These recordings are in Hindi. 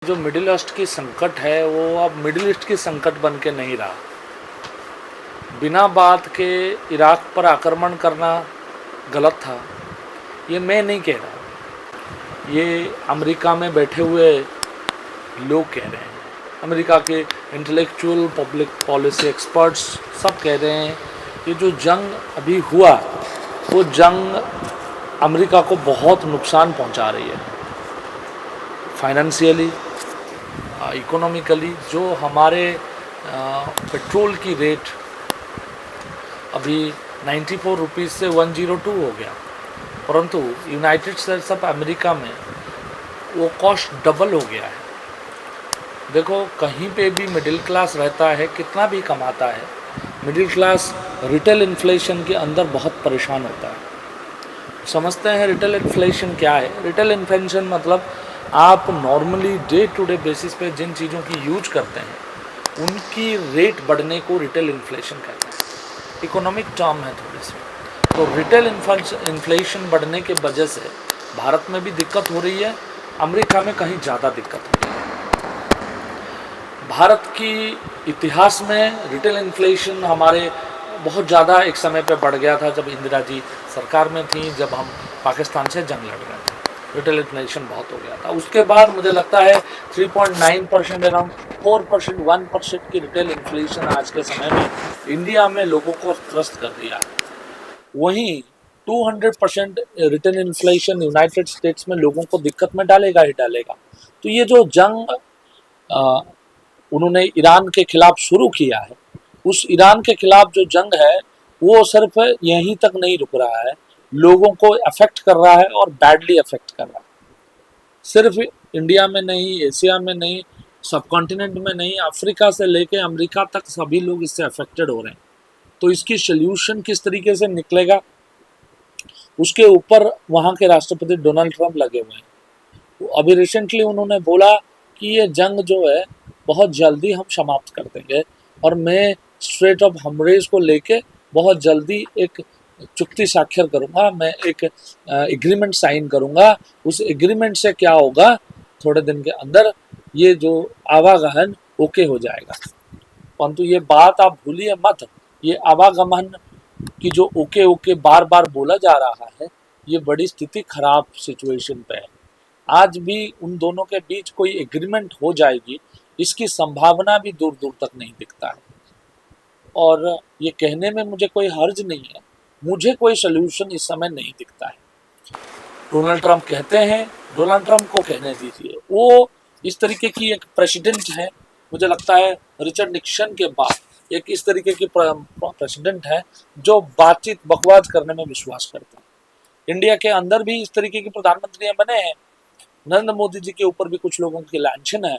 जो मिडिल ईस्ट की संकट है वो अब मिडिल ईस्ट की संकट बन के नहीं रहा। बिना बात के इराक पर आक्रमण करना गलत था, ये मैं नहीं कह रहा, ये अमेरिका में बैठे हुए लोग कह रहे हैं। अमेरिका के इंटेलेक्चुअल पब्लिक पॉलिसी एक्सपर्ट्स सब कह रहे हैं कि जो जंग अभी हुआ वो जंग अमेरिका को बहुत नुकसान पहुंचा रही है, फाइनेंशियली, इकोनॉमिकली। जो हमारे पेट्रोल की रेट अभी 94 रुपीज़ से 102 हो गया, परंतु यूनाइटेड स्टेट्स ऑफ अमेरिका में वो कॉस्ट डबल हो गया है। देखो, कहीं पे भी मिडिल क्लास रहता है, कितना भी कमाता है, मिडिल क्लास रिटेल इन्फ्लेशन के अंदर बहुत परेशान होता है। समझते हैं रिटेल इन्फ्लेशन क्या है? रिटेल इन्फ्लेशन मतलब आप normally day to day basis पे जिन चीज़ों की यूज करते हैं उनकी रेट बढ़ने को रिटेल इन्फ्लेशन कहते हैं। इकोनॉमिक टर्म है थोड़ी सी। तो रिटेल इन्फ्लेशन बढ़ने के वजह से भारत में भी दिक्कत हो रही है, अमेरिका में कहीं ज़्यादा दिक्कत हो रही है। भारत की इतिहास में रिटेल इन्फ्लेशन हमारे बहुत ज़्यादा एक समय पे बढ़ गया था जब इंदिरा जी सरकार में थी, जब हम पाकिस्तान से जंग लड़ रहे थे, रिटेल इन्फ्लेशन बहुत हो गया था। उसके बाद मुझे लगता है 3.9% अराउंड 4% 1% की रिटेल इन्फ्लेशन आज के समय में इंडिया में लोगों को त्रस्त कर दिया है। वहीं 200% रिटेल इन्फ्लेशन यूनाइटेड स्टेट्स में लोगों को दिक्कत में डालेगा ही डालेगा। तो ये जो जंग उन्होंने ईरान के खिलाफ शुरू किया है, उस ईरान के खिलाफ जो जंग है वो सिर्फ यहीं तक नहीं रुक रहा है, लोगों को अफेक्ट कर रहा है और बैडली अफेक्ट कर रहा है। सिर्फ इंडिया में नहीं, एशिया में नहीं, सब कॉन्टिनेंट में नहीं, अफ्रीका से लेके अमेरिका तक सभी लोग इससे अफेक्टेड हो रहे हैं। तो इसकी सोल्यूशन किस तरीके से निकलेगा, उसके ऊपर वहाँ के राष्ट्रपति डोनाल्ड ट्रंप लगे हुए हैं। अभी रिसेंटली उन्होंने बोला कि ये जंग जो है बहुत जल्दी हम समाप्त कर देंगे और मैं स्ट्रेट ऑफ हॉर्मुज़ को लेके बहुत जल्दी एक चुक्ति स्वाक्षर करूंगा, मैं एक एग्रीमेंट साइन करूंगा। उस एग्रीमेंट से क्या होगा, थोड़े दिन के अंदर ये जो आवागमन ओके हो जाएगा। परंतु ये बात आप भूलिए मत, ये आवागमन की जो ओके ओके बार बार बोला जा रहा है, ये बड़ी स्थिति खराब सिचुएशन पे है। आज भी उन दोनों के बीच कोई एग्रीमेंट हो जाएगी, इसकी संभावना भी दूर दूर तक नहीं दिखता है। और ये कहने में मुझे कोई हर्ज नहीं है, मुझे कोई सोल्यूशन इस समय नहीं दिखता है। डोनाल्ड ट्रंप कहते हैं, डोनाल्ड ट्रंप को कहने दीजिए, वो इस तरीके की एक प्रेसिडेंट है, मुझे लगता है रिचर्ड निक्सन के बाद एक इस तरीके की प्रेसिडेंट है जो बातचीत बकवास करने में विश्वास करते हैं। इंडिया के अंदर भी इस तरीके के प्रधानमंत्री बने हैं। नरेंद्र मोदी जी के ऊपर भी कुछ लोगों की लांछन है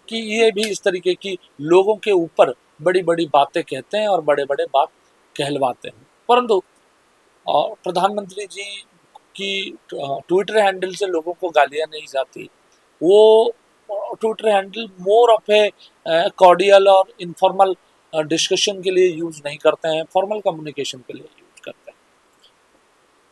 कि ये भी इस तरीके की लोगों के ऊपर बड़ी बड़ी बातें कहते हैं और बड़े बड़े बात कहलवाते हैं। परंतु प्रधानमंत्री जी की ट्विटर हैंडल से लोगों को गालियां नहीं जाती। वो Twitter handle more of A cordial और इनफॉर्मल डिस्कशन के लिए यूज नहीं करते हैं, फॉर्मल कम्युनिकेशन के लिए यूज करते हैं।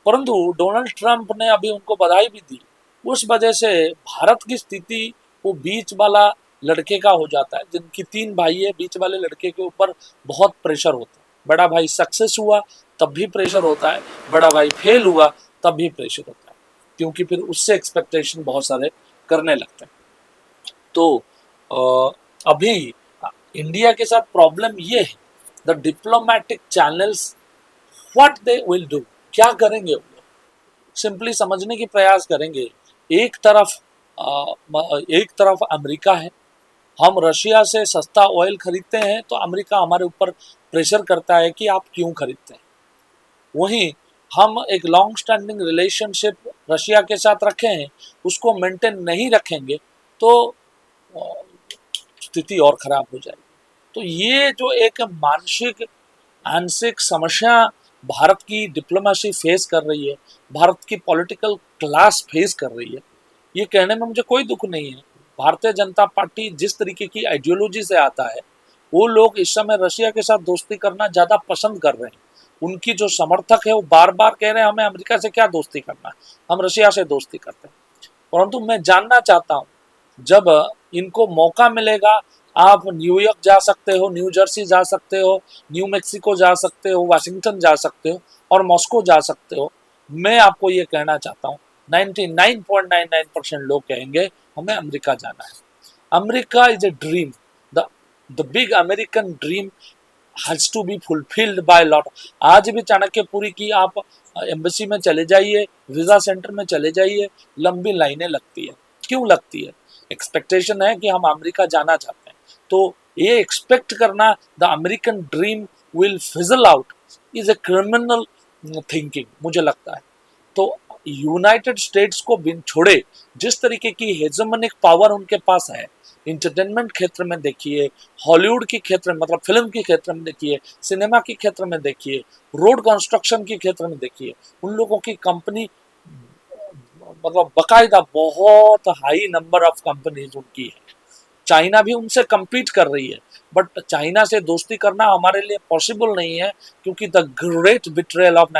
परंतु डोनाल्ड ट्रंप ने अभी उनको बधाई भी दी। उस वजह से भारत की स्थिति वो बीच वाला लड़के का हो जाता है, जिनकी 3 भाई है, बीच वाले लड़के के ऊपर बहुत प्रेशर होता है। बड़ा भाई सक्सेस हुआ तब भी प्रेशर होता है, बड़ा भाई फेल हुआ तब भी प्रेशर होता है, क्योंकि फिर उससे एक्सपेक्टेशन बहुत सारे करने लगते हैं। तो अभी इंडिया के साथ प्रॉब्लम ये है, the diplomatic channels what they will do, क्या करेंगे वो लोग, सिंपली समझने की प्रयास करेंगे। एक तरफ अमेरिका है, हम रशिया से सस्ता ऑयल खरीदते हैं तो अमेरिका हमारे ऊपर प्रेशर करता है कि आप क्यों खरीदते हैं। वहीं हम एक लॉन्ग स्टैंडिंग रिलेशनशिप रशिया के साथ रखे हैं, उसको मेंटेन नहीं रखेंगे तो स्थिति और खराब हो जाएगी। तो ये जो एक मानसिक समस्या भारत की डिप्लोमेसी फेस कर रही है, भारत की पॉलिटिकल क्लास फेस कर रही है, ये कहने में मुझे कोई दुख नहीं है। भारतीय जनता पार्टी जिस तरीके की आइडियोलॉजी से आता है, वो लोग इस समय रशिया के साथ दोस्ती करना ज़्यादा पसंद कर रहे हैं। उनकी जो समर्थक है वो बार बार कह रहे हैं हमें अमेरिका से क्या दोस्ती करना, हम रशिया से दोस्ती करते हैं। परंतु मैं जानना चाहता हूँ, जब इनको मौका मिलेगा, आप न्यूयॉर्क जा सकते हो, न्यू जर्सी जा सकते हो, न्यू मेक्सिको जा सकते हो, वाशिंगटन जा सकते हो और मॉस्को जा सकते हो। मैं आपको ये कहना चाहता हूँ 99.99% लोग कहेंगे हमें अमेरिका जाना है। America is a dream, the big American dream has to be fulfilled by lot. आज भी चाणक्यपुरी की आप एम्बेसी में चले जाइए, वीजा सेंटर में चले जाइए, लंबी लाइनें लगती है। क्यों लगती है? एक्सपेक्टेशन है कि हम अमेरिका जाना चाहते हैं, तो ये एक्सपेक्ट करना the American dream will fizzle out is a criminal thinking, मुझे लगता है। तो यूनाइटेड स्टेट्स को बिन छोड़े जिस तरीके की हेजेमोनिक पावर उनके पास है, इंटरटेनमेंट क्षेत्र में देखिए, हॉलीवुड के क्षेत्र में मतलब फिल्म के क्षेत्र में देखिए, सिनेमा के क्षेत्र में देखिए, रोड कंस्ट्रक्शन के क्षेत्र में देखिए, उन लोगों की कंपनी मतलब बकायदा बहुत हाई नंबर ऑफ कंपनीज उनकी है। चाइना भी उनसे compete कर रही है, बट चाइना से दोस्ती करना हमारे लिए पॉसिबल नहीं है, क्योंकि द ग्रेट बिट्रेयल ऑफ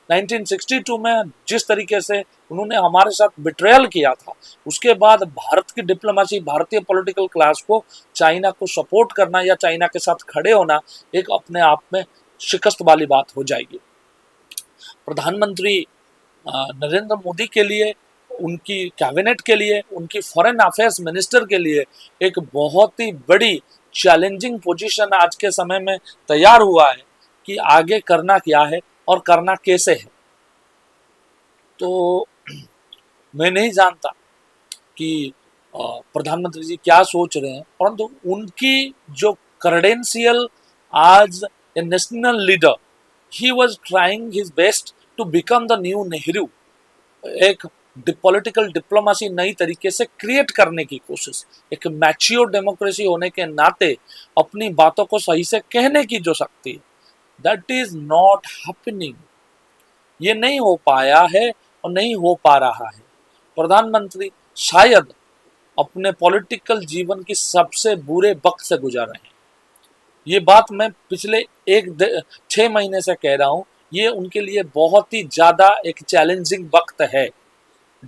1962 में जिस तरीके से उन्होंने हमारे साथ बिट्रेयल किया था, उसके बाद भारत की डिप्लोमेसी, भारतीय पॉलिटिकल क्लास को चाइना को सपोर्ट करना या चाइना के साथ खड़े होना एक अपने आप में शिकस्त वाली बात हो जाएगी। प्रधानमंत्री नरेंद्र मोदी के लिए, उनकी कैबिनेट के लिए, उनकी फॉरेन अफेयर्स मिनिस्टर के लिए एक बहुत ही बड़ी चैलेंजिंग पोजीशन आज के समय में तैयार हुआ है कि आगे करना क्या है और करना कैसे है। तो मैं नहीं जानता कि प्रधानमंत्री जी क्या सोच रहे हैं, परंतु उनकी जो क्रेडेंशियल आज a national leader, he was trying his best to become the new Nehru. एक पॉलिटिकल डिप्लोमेसी नई तरीके से क्रिएट करने की कोशिश, एक मैच्योर डेमोक्रेसी होने के नाते अपनी बातों को सही से कहने की जो शक्ति है, दैट इज नॉट हैपनिंग। ये नहीं हो पाया है और नहीं हो पा रहा है। प्रधानमंत्री शायद अपने पॉलिटिकल जीवन की सबसे बुरे वक्त से गुजर रहे हैं। ये बात मैं पिछले 6 महीने से कह रहा हूँ, ये उनके लिए बहुत ही ज्यादा एक चैलेंजिंग वक्त है।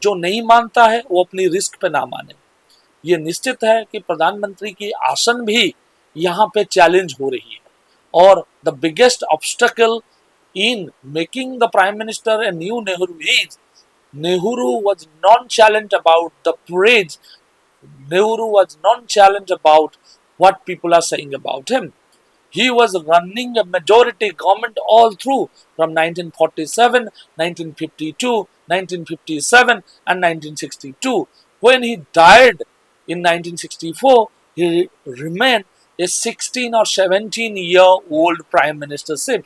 जो नहीं मानता है वो अपनी रिस्क पे ना माने। ये निश्चित है कि प्रधानमंत्री की आसन भी यहाँ पे चैलेंज हो रही है, और the biggest obstacle in making the prime minister a new Nehru is Nehru was non-challenged about the praise. Nehru was non-challenged about what people are saying about him. He was running a majority government all through from 1947, 1952, 1957 and 1962. When he died in 1964, he remained a 16 or 17-year-old prime ministership.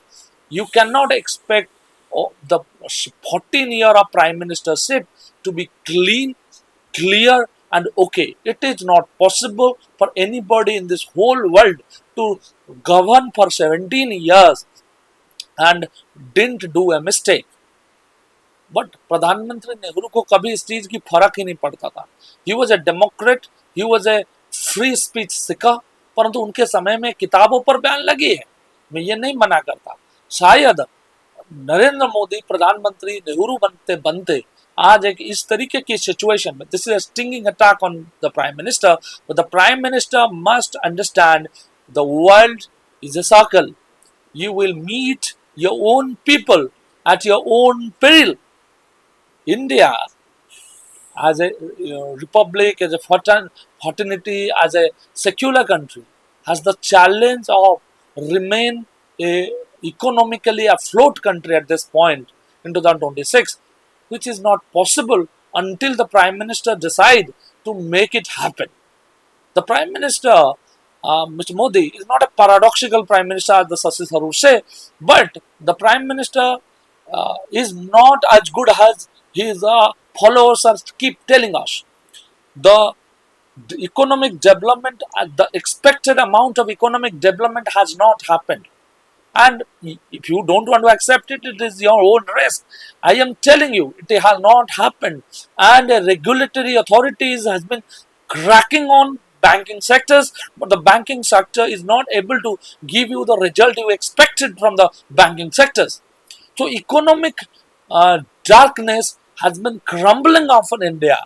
You cannot expect the 14 year of prime ministership to be clean, clear and okay. It is not possible for anybody in this whole world to govern for 17 years and didn't do a mistake. But प्रधानमंत्री नेहरू को कभी इस चीज की फर्क ही नहीं पड़ता था। He was a Democrat, he was a free speech सिखा, परंतु उनके समय में किताबों पर बैन लगी है, मैं ये नहीं मना करता। शायद नरेंद्र मोदी प्रधानमंत्री नेहरू बनते बनते आज एक इस तरीके की सिचुएशन में, this is a stinging attack on the prime minister, but the prime minister must understand the world is a circle, you will meet your own people at your own peril. India, as a republic, as a fraternity, as a secular country, has the challenge of remain a economically afloat country at this point in 2026, which is not possible until the Prime Minister decide to make it happen. The Prime Minister, Mr. Modi, is not a paradoxical Prime Minister as the Sasi Tharoor say, but the Prime Minister is not as good as his followers are keep telling us. The economic development, the expected amount of economic development has not happened. And if you don't want to accept it, it is your own risk. I am telling you, it has not happened. And regulatory authorities has been cracking on banking sectors, but the banking sector is not able to give you the result you expected from the banking sectors. So economic darkness has been crumbling off in India.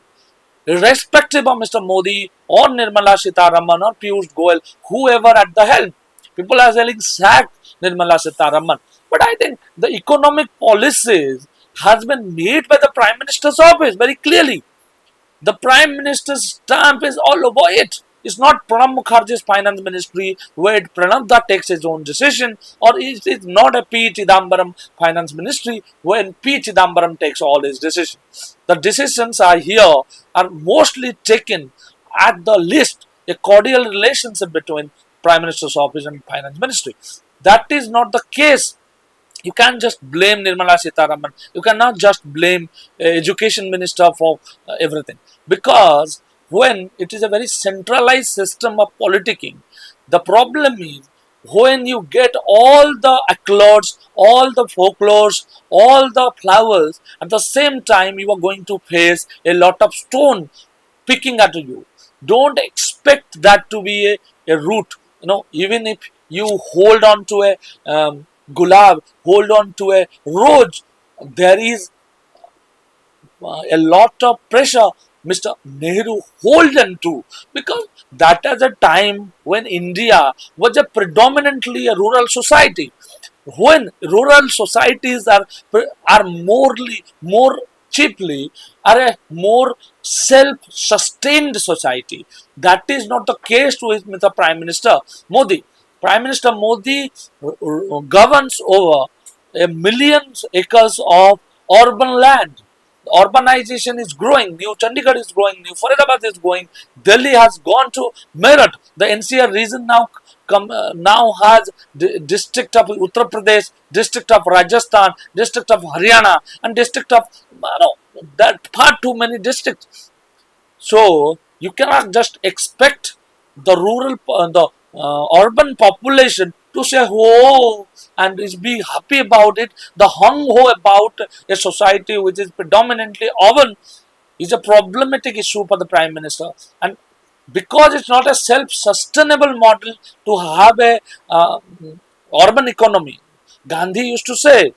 irrespective of Mr. Modi or Nirmala Sitharaman or Piyush Goyal, whoever at the helm. People are saying sack Nirmala Sitharaman. But I think the economic policies has been made by the Prime Minister's office very clearly. The Prime Minister's stamp is all over it. It's not Pranab Mukherjee's finance ministry where Pranab Da takes his own decision, or it is not a P. Chidambaram finance ministry when P. Chidambaram takes all his decisions. The decisions are here are mostly taken at the least a cordial relationship between Prime Minister's office and finance ministry. That is not the case. You can't just blame Nirmala Sitharaman. You cannot just blame education minister for everything, because when it is a very centralized system of politicking, the problem is when you get all the accolades, all the folklores, all the flowers, at the same time you are going to face a lot of stone picking at you. Don't expect that to be a root. Even if you hold on to a gulab, hold on to a rose, there is a lot of pressure Mr. Nehru hold on to, because that is a time when India was a predominantly a rural society. When rural societies are more cheaply are a more self-sustained society. That is not the case with Mr. Prime Minister Modi. Prime Minister Modi governs over a millions acres of urban land. Urbanization is growing. New Chandigarh is growing. New Faridabad is growing. Delhi has gone to Meerut. The NCR region now has district of Uttar Pradesh, district of Rajasthan, district of Haryana, and district of that far too many districts. So you cannot just expect the urban population to say oh and is be happy about it. The hung ho about a society which is predominantly urban is a problematic issue for the Prime Minister, and because it's not a self-sustainable model to have a urban economy. Gandhi used to say